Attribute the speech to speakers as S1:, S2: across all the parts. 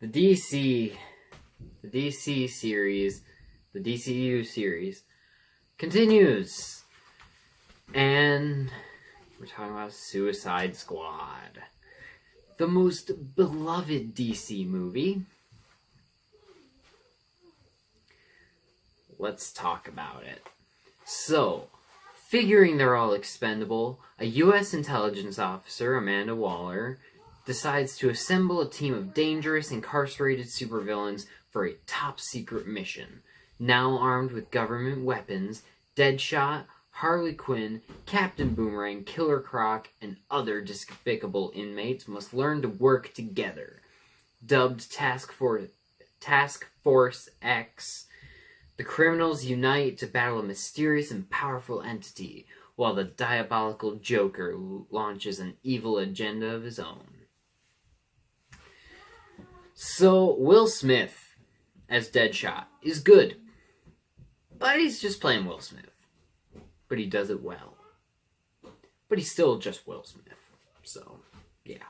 S1: the DC series, the DCU series continues, and we're talking about Suicide Squad, the most beloved DC movie. Let's talk about it. So, figuring they're all expendable, a U.S. intelligence officer, Amanda Waller, decides to assemble a team of dangerous, incarcerated supervillains for a top-secret mission. Now armed with government weapons, Deadshot, Harley Quinn, Captain Boomerang, Killer Croc, and other despicable inmates must learn to work together. Dubbed Task Force X, the criminals unite to battle a mysterious and powerful entity, while the diabolical Joker launches an evil agenda of his own. So, Will Smith, as Deadshot, is good. But he's just playing Will Smith. But he does it well. But he's still just Will Smith. So, yeah.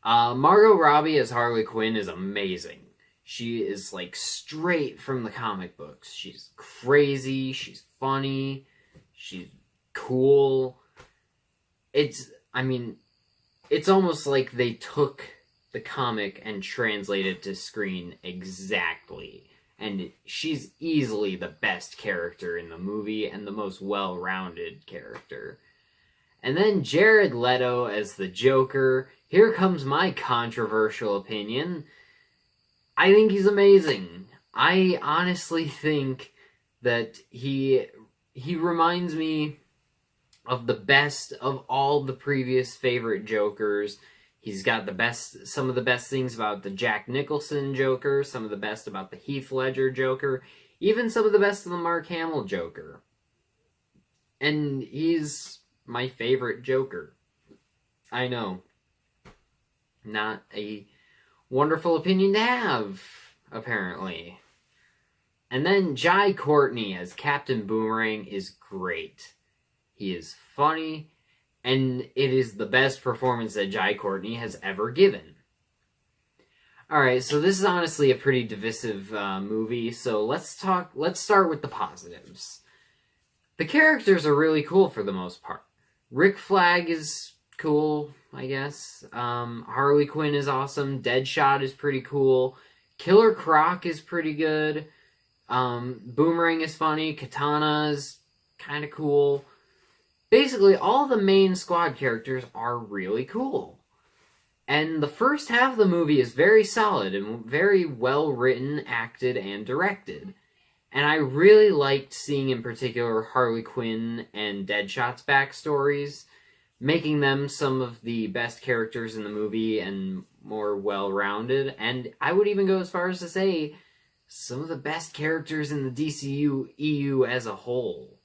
S1: Margot Robbie as Harley Quinn is amazing. She is, like, straight from the comic books. She's crazy, she's funny, she's cool. It's almost like they took the comic and translated it to screen exactly. And she's easily the best character in the movie and the most well-rounded character. And then Jared Leto as the Joker. Here comes my controversial opinion. I think he's amazing. I honestly think that he reminds me of the best of all the previous favorite Jokers. He's got some of the best things about the Jack Nicholson Joker, some of the best about the Heath Ledger Joker, even some of the best of the Mark Hamill Joker. And he's my favorite Joker. I know. Not a wonderful opinion to have, apparently. And then Jai Courtney as Captain Boomerang is great. He is funny, and it is the best performance that Jai Courtney has ever given. Alright, so this is honestly a pretty divisive movie, so let's start with the positives. The characters are really cool for the most part. Rick Flag is cool, I guess. Harley Quinn is awesome. Deadshot is pretty cool. Killer Croc is pretty good. Boomerang is funny. Katana is kind of cool. Basically, all the main squad characters are really cool. And the first half of the movie is very solid and very well written, acted, and directed. And I really liked seeing in particular Harley Quinn and Deadshot's backstories, making them some of the best characters in the movie and more well-rounded. And I would even go as far as to say some of the best characters in the DCU EU as a whole.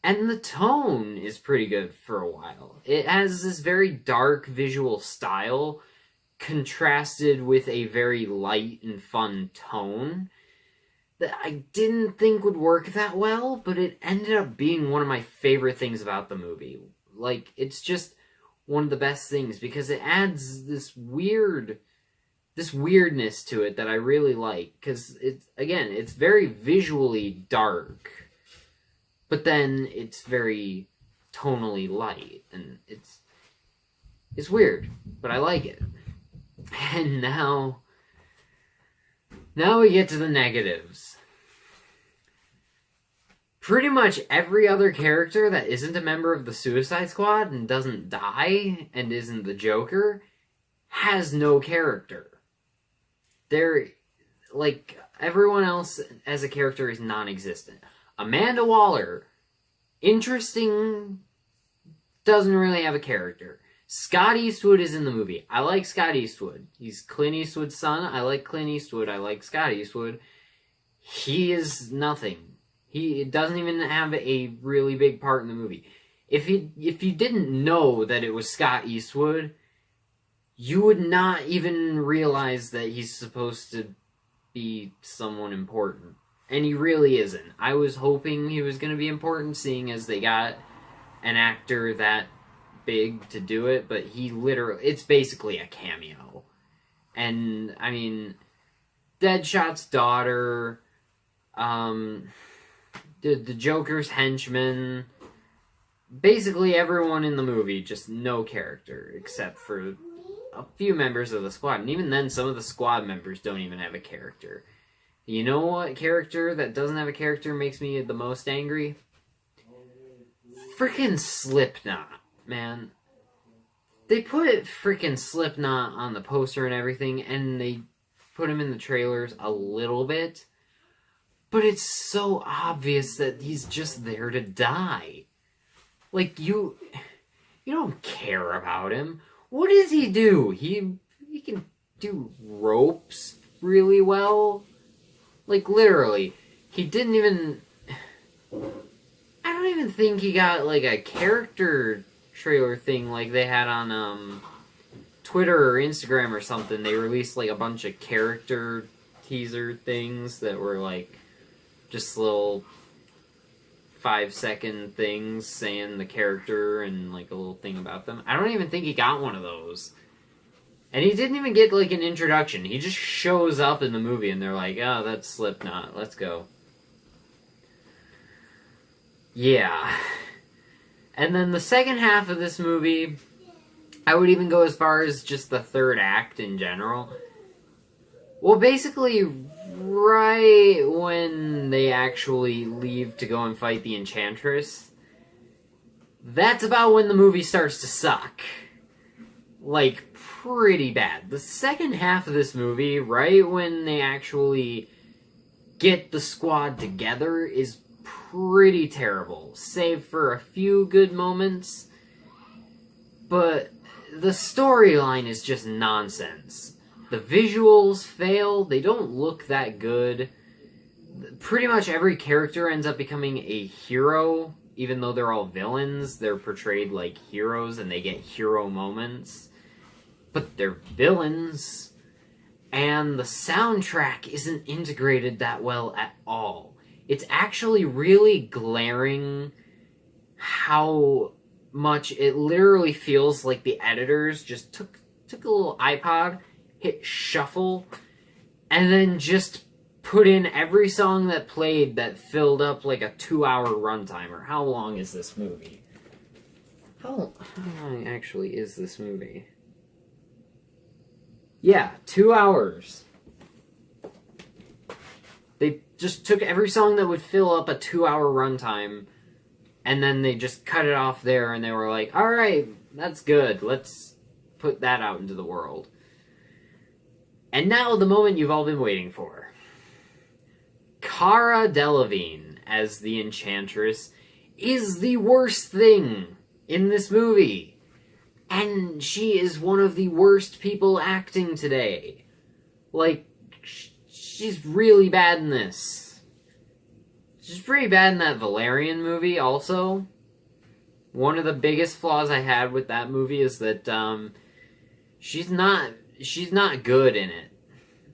S1: And the tone is pretty good for a while. It has this very dark visual style contrasted with a very light and fun tone that I didn't think would work that well, but it ended up being one of my favorite things about the movie. Like, it's just one of the best things because it adds this weirdness to it that I really like. Because, it's very visually dark, but then it's very tonally light, and it's weird, but I like it. And now we get to the negatives. Pretty much every other character that isn't a member of the Suicide Squad and doesn't die and isn't the Joker has no character. Everyone else as a character is non-existent. Amanda Waller, interesting, doesn't really have a character. Scott Eastwood is in the movie. I like Scott Eastwood. He's Clint Eastwood's son. I like Clint Eastwood. I like Scott Eastwood. He is nothing. He doesn't even have a really big part in the movie. If you didn't know that it was Scott Eastwood, you would not even realize that he's supposed to be someone important. And he really isn't. I was hoping he was going to be important, seeing as they got an actor that big to do it, but it's basically a cameo. And, I mean, Deadshot's daughter, the Joker's henchman, basically everyone in the movie, just no character, except for a few members of the squad. And even then, some of the squad members don't even have a character. You know what character that doesn't have a character makes me the most angry? Freaking Slipknot, man. They put freaking Slipknot on the poster and everything, and they put him in the trailers a little bit. But it's so obvious that he's just there to die. Like, you don't care about him. What does he do? He can do ropes really well. Like, literally. He didn't even... I don't even think he got, like, a character trailer thing like they had on, Twitter or Instagram or something. They released, like, a bunch of character teaser things that were, like, just little 5-second things saying the character and, like, a little thing about them. I don't even think he got one of those. And he didn't even get, like, an introduction. He just shows up in the movie and they're like, oh, that's Slipknot. Let's go. Yeah. And then the second half of this movie, I would even go as far as just the third act in general. Well, basically, right when they actually leave to go and fight the Enchantress, that's about when the movie starts to suck. Like, pretty bad. The second half of this movie, right when they actually get the squad together, is pretty terrible, save for a few good moments. But the storyline is just nonsense. The visuals fail, they don't look that good. Pretty much every character ends up becoming a hero, even though they're all villains. They're portrayed like heroes and they get hero moments. But they're villains, and the soundtrack isn't integrated that well at all. It's actually really glaring how much it literally feels like the editors just took a little iPod, hit shuffle, and then just put in every song that played that filled up like a 2-hour runtime. Or how long is this movie? How long actually is this movie? Yeah, 2 hours. They just took every song that would fill up a 2-hour runtime, and then they just cut it off there, and they were like, alright, that's good, let's put that out into the world. And now the moment you've all been waiting for. Cara Delevingne as the Enchantress is the worst thing in this movie. And she is one of the worst people acting today. Like, she's really bad in this. She's pretty bad in that Valerian movie also. One of the biggest flaws I had with that movie is that she's not good in it.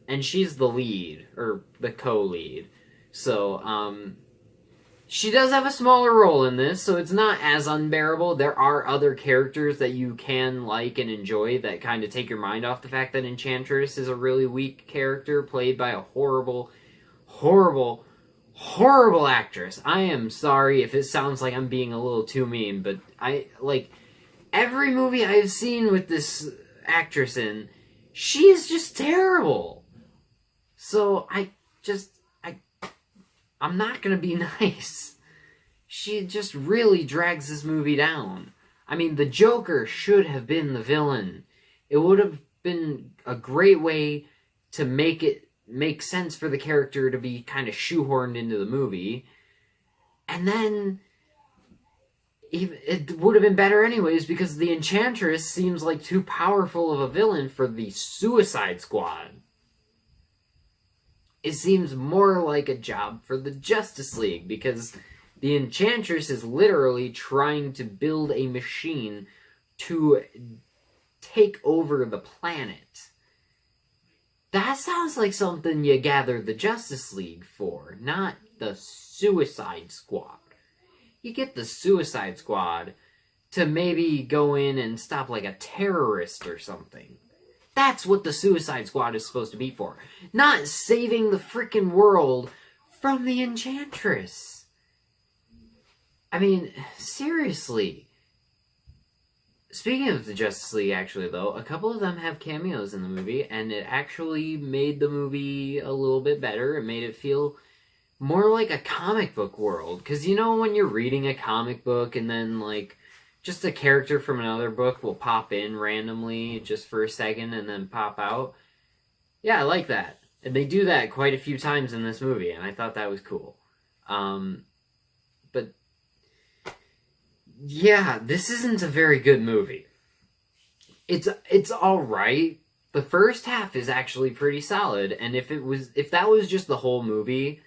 S1: And she's the lead, or the co-lead. So, she does have a smaller role in this, so it's not as unbearable. There are other characters that you can like and enjoy that kind of take your mind off the fact that Enchantress is a really weak character played by a horrible, horrible, horrible actress. I am sorry if it sounds like I'm being a little too mean, but every movie I've seen with this actress in, she is just terrible. So I'm not gonna be nice. She just really drags this movie down. I mean, the Joker should have been the villain. It would have been a great way to make it make sense for the character to be kind of shoehorned into the movie. And then it would have been better anyways, because the Enchantress seems like too powerful of a villain for the Suicide Squad. It seems more like a job for the Justice League, because the Enchantress is literally trying to build a machine to take over the planet. That sounds like something you gather the Justice League for, not the Suicide Squad. You get the Suicide Squad to maybe go in and stop like a terrorist or something. That's what the Suicide Squad is supposed to be for. Not saving the frickin' world from the Enchantress. I mean, seriously. Speaking of the Justice League, actually, though, a couple of them have cameos in the movie, and it actually made the movie a little bit better. It made it feel more like a comic book world. Because, you know, when you're reading a comic book and then, like, just a character from another book will pop in randomly just for a second and then pop out? Yeah, I like that. And they do that quite a few times in this movie, and I thought that was cool. But yeah, this isn't a very good movie. It's all right. The first half is actually pretty solid, and if that was just the whole movie,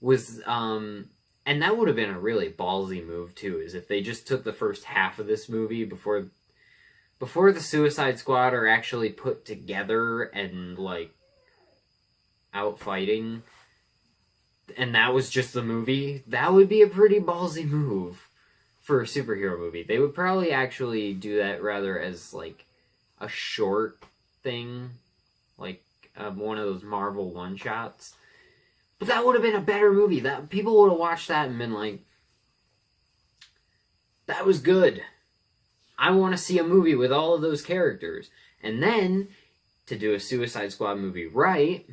S1: and that would have been a really ballsy move too, is if they just took the first half of this movie before the Suicide Squad are actually put together and like out fighting, and that was just the movie. That would be a pretty ballsy move for a superhero movie. They would probably actually do that rather as like a short thing, like one of those Marvel one-shots. But that would have been a better movie. That people would have watched that and been like, that was good. I want to see a movie with all of those characters. And then, to do a Suicide Squad movie right,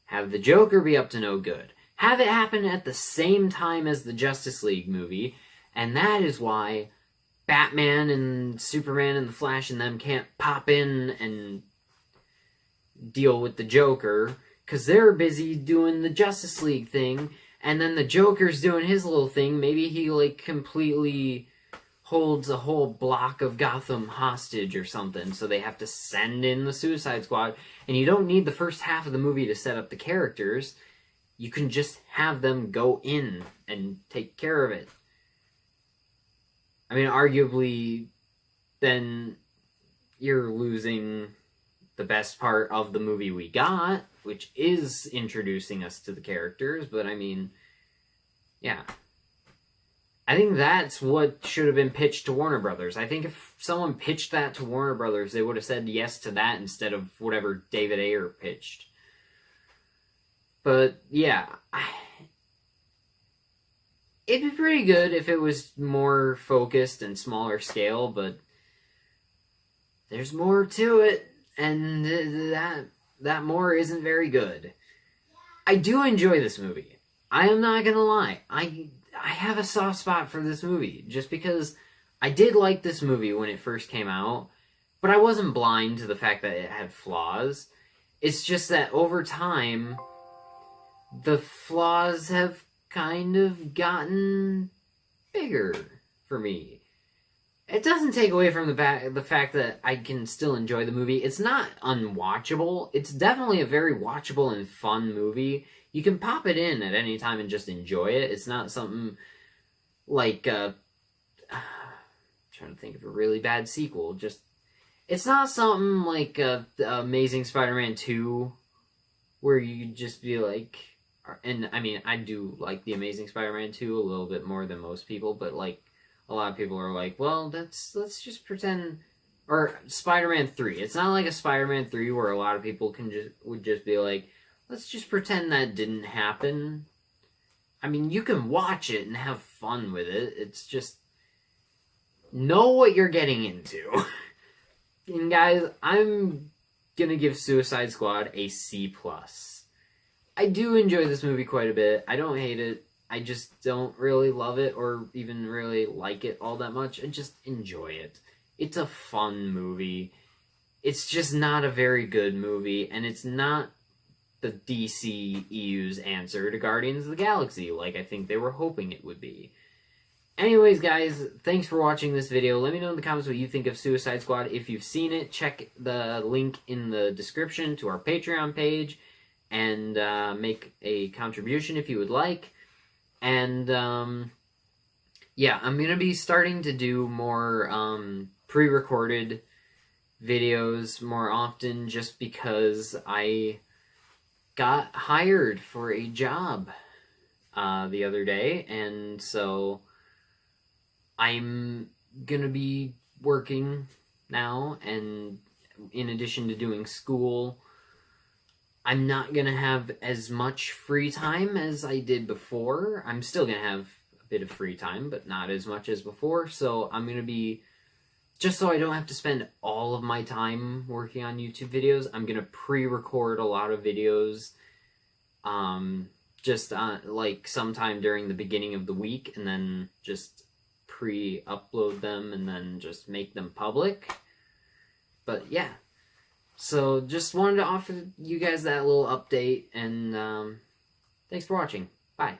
S1: have the Joker be up to no good. Have it happen at the same time as the Justice League movie, and that is why Batman and Superman and the Flash and them can't pop in and deal with the Joker, because they're busy doing the Justice League thing, and then the Joker's doing his little thing. Maybe he, like, completely holds a whole block of Gotham hostage or something, so they have to send in the Suicide Squad, and you don't need the first half of the movie to set up the characters. You can just have them go in and take care of it. I mean, arguably, then you're losing the best part of the movie we got, which is introducing us to the characters, but I mean, yeah. I think that's what should have been pitched to Warner Brothers. I think if someone pitched that to Warner Brothers, they would have said yes to that instead of whatever David Ayer pitched. But, yeah, it'd be pretty good if it was more focused and smaller scale, but there's more to it, and that more isn't very good. I do enjoy this movie. I am not gonna lie. I have a soft spot for this movie, just because I did like this movie when it first came out, but I wasn't blind to the fact that it had flaws. It's just that over time, the flaws have kind of gotten bigger for me. It doesn't take away from the fact that I can still enjoy the movie. It's not unwatchable. It's definitely a very watchable and fun movie. You can pop it in at any time and just enjoy it. It's not something like I'm trying to think of a really bad sequel. It's not something like the Amazing Spider-Man 2 where you just be like, and I mean, I do like the Amazing Spider-Man 2 a little bit more than most people, but like a lot of people are like, well, let's just pretend, or Spider-Man 3. It's not like a Spider-Man 3 where a lot of people would just be like, let's just pretend that didn't happen. I mean, you can watch it and have fun with it. It's just, know what you're getting into. And guys, I'm gonna give Suicide Squad a C+. I do enjoy this movie quite a bit. I don't hate it. I just don't really love it or even really like it all that much. I just enjoy it. It's a fun movie. It's just not a very good movie, and it's not the DCEU's answer to Guardians of the Galaxy, like I think they were hoping it would be. Anyways, guys, thanks for watching this video. Let me know in the comments what you think of Suicide Squad. If you've seen it, check the link in the description to our Patreon page and make a contribution if you would like. And, yeah, I'm going to be starting to do more pre-recorded videos more often just because I got hired for a job the other day, and so I'm gonna be working now, and in addition to doing school, I'm not going to have as much free time as I did before. I'm still going to have a bit of free time, but not as much as before. So I'm going to be, just so I don't have to spend all of my time working on YouTube videos, I'm going to pre-record a lot of videos just like sometime during the beginning of the week, and then just pre-upload them and then just make them public. But yeah, so just wanted to offer you guys that little update, and thanks for watching. Bye.